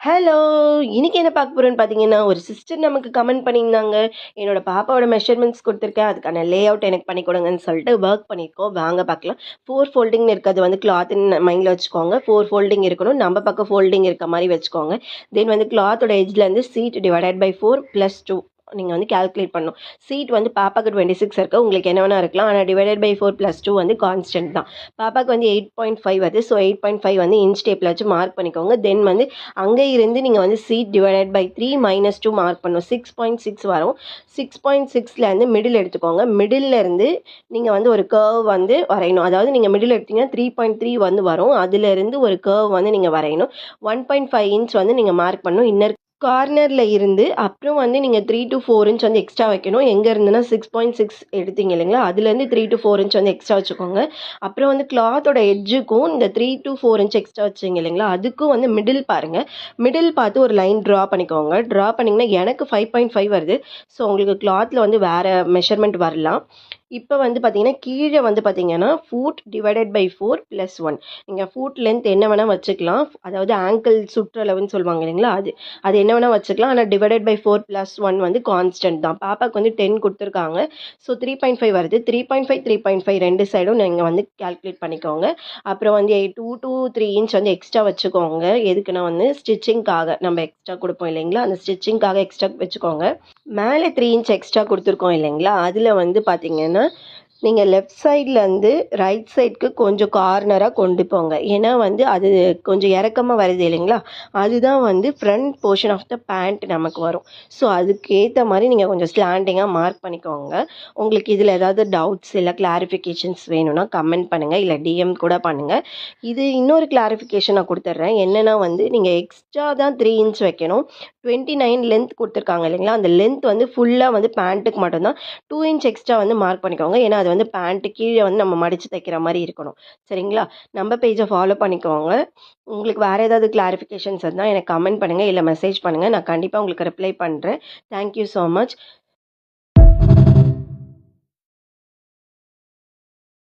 Hello! இன்னைக்கு என்ன பார்க்க போறோம்ன்னு பார்த்தீங்கன்னா, ஒரு சிஸ்டர் நமக்கு கமெண்ட் பண்ணியிருந்தாங்க. என்னோட பாப்பாவோட மெஷர்மெண்ட்ஸ் குடுத்துருக்கேன். அதுக்கான லேஅவுட் எனக்கு பண்ணி குடுங்கன்னு சொல்லிட்டு ஒர்க் பண்ணியிருக்கோம். வாங்க பார்க்கலாம். 4 ஃபோல்டிங்னு இருக்கு. அது வந்து கிளாத்துன்னு மைண்ட்ல வச்சுக்கோங்க. 4 ஃபோல்டிங் இருக்கணும். நம்ம பக்கம் ஃபோல்டிங் இருக்க மாரி வச்சுக்கோங்க. தென் வந்து கிளாத்தோட எட்ஜ்லேருந்து சீட் டிவைடட் பை 4 + 2 நீங்க வந்து கால்குலேட் பண்ணணும். சீட் வந்து பாப்பாக்கு 26 இருக்கு. உங்களுக்கு என்ன வேணா இருக்கலாம். ஆனா டிவைடட் பை 4 + 2 வந்து கான்ஸ்டன்ட் தான். பாப்பாக்கு வந்து 8.5 வருது. ஸோ 8.5 வந்து இன்ச் டேப்ல வச்சு மார்க் பண்ணிக்கோங்க. தென் வந்து அங்கே இருந்து நீங்கள் வந்து சீட் டிவைடட் பை 3 - 2 மார்க் பண்ணணும். 6.6 வரும். 6.6லேருந்து மிடில் எடுத்துக்கோங்க. மிடில்ல இருந்து நீங்கள் வந்து ஒரு கர்வ் வந்து வரையணும். அதாவது நீங்கள் மிடில் எடுத்தீங்கன்னா 3.3 வந்து வரும். அதுலேருந்து ஒரு கர்வ் வந்து நீங்கள் வரையணும். 1.5 இன்ச் வந்து நீங்கள் மார்க் பண்ணணும். இன்னர் கார்னர்ல இருந்து அப்புறம் வந்து நீங்க 3 to 4 இன்ச் வந்து எக்ஸ்ட்ரா வைக்கணும். எங்க இருந்துன்னா 6.6 எடுத்தீங்க இல்லைங்களா? அதுலேருந்து 3 to 4 இன்ச் வந்து எக்ஸ்ட்ரா வச்சுக்கோங்க. அப்புறம் வந்து கிளாத்தோட எட்ஜுக்கும் இந்த 3 to 4 இன்ச் எக்ஸ்ட்ரா வச்சீங்க இல்லைங்களா? அதுக்கும் வந்து மிடில் பாருங்க. மிடில் பார்த்து ஒரு லைன் ட்ரா பண்ணிக்கோங்க. ட்ரா பண்ணிங்கன்னா எனக்கு 5.5 வருது. ஸோ உங்களுக்கு கிளாத்ல வந்து வேற மெஷர்மெண்ட் வரலாம். இப்போ வந்து பார்த்தீங்கன்னா, கீழே வந்து பார்த்தீங்கன்னா, ஃபூட் டிவைடட் பை 4 + 1 நீங்க ஃபூட் லென்த் என்ன வேணா வச்சுக்கலாம். அதாவது ஆங்கிள் சுற்றளவுன்னு சொல்லுவாங்க இல்லைங்களா? அது என்ன வேணா வச்சுக்கலாம். ஆனா டிவைடட் பை 4 + 1 வந்து கான்ஸ்டன்ட் தான். பாப்பாக்கு வந்து 10 குடுத்துருக்காங்க. ஸோ 3.5 வருது. 3.5, 3.5 2 சைடும் நீங்க வந்து கால்குலேட் பண்ணிக்கோங்க. அப்புறம் வந்து 2 to 3 இன்ச் வந்து எக்ஸ்ட்ரா வச்சுக்கோங்க. எதுக்குன்னா வந்து ஸ்டிச்சிங்க்காக நம்ம எக்ஸ்ட்ரா குடுப்போம் இல்லைங்களா? அந்த ஸ்டிச்சிங்க்காக எக்ஸ்ட்ரா வச்சுக்கோங்க. மேலே 3 இன்ச் எக்ஸ்ட்ரா குடுத்துருக்கோம் இல்லைங்களா? அதில வந்து பார்த்தீங்கன்னா, நீங்க லெஃப்ட் சைட்லேருந்து ரைட் சைடுக்கு கொஞ்சம் கார்னரா கொண்டு போங்க. ஏன்னா வந்து அது கொஞ்சம் இறக்கமா வருது இல்லைங்களா? அதுதான் வந்து front portion of the band நமக்கு வரும். ஸோ அதுக்கேத்த மாரி நீங்க கொஞ்சம் ஸ்லாண்டிங்கா மார்க் பண்ணிக்கோங்க. உங்களுக்கு இதில ஏதாவது டவுட்ஸ் இல்ல கிளாரிஃபிகேஷன்ஸ் வேணும்னா கமெண்ட் பண்ணுங்க. இல்ல டிஎம் கூட பண்ணுங்க. இது இன்னொரு கிளாரிஃபிகேஷன் நான் குடுத்துர்றேன். என்னன்னா வந்து நீங்க எக்ஸ்ட்ரா தான் 3 இன்ச் வைக்கணும். 29 லென்த் குடுத்துருக்காங்க இல்லைங்களா? அந்த லென்த் வந்து ஃபுல்லா வந்து பேண்ட்டுக்கு மட்டும் தான். 2 இன்ச் எக்ஸ்ட்ரா வந்து மார்க் பண்ணிக்கோங்க. ஏன்னா அது வந்து பேண்ட் கீழ வந்து நம்ம மடிச்சு தைக்கிற மாரி இருக்கணும். சரிங்களா? நம்ம பேஜ ஃபாலோ பண்ணிக்கோங்க. உங்களுக்கு வேற ஏதாவது கிளாரிஃபிகேஷன்ஸ் இருந்தா எனக்கு கமெண்ட் பண்ணுங்க. இல்ல மெசேஜ் பண்ணுங்க. நான் கண்டிப்பா உங்களுக்கு ரிப்ளை பண்றேன். Thank you so much.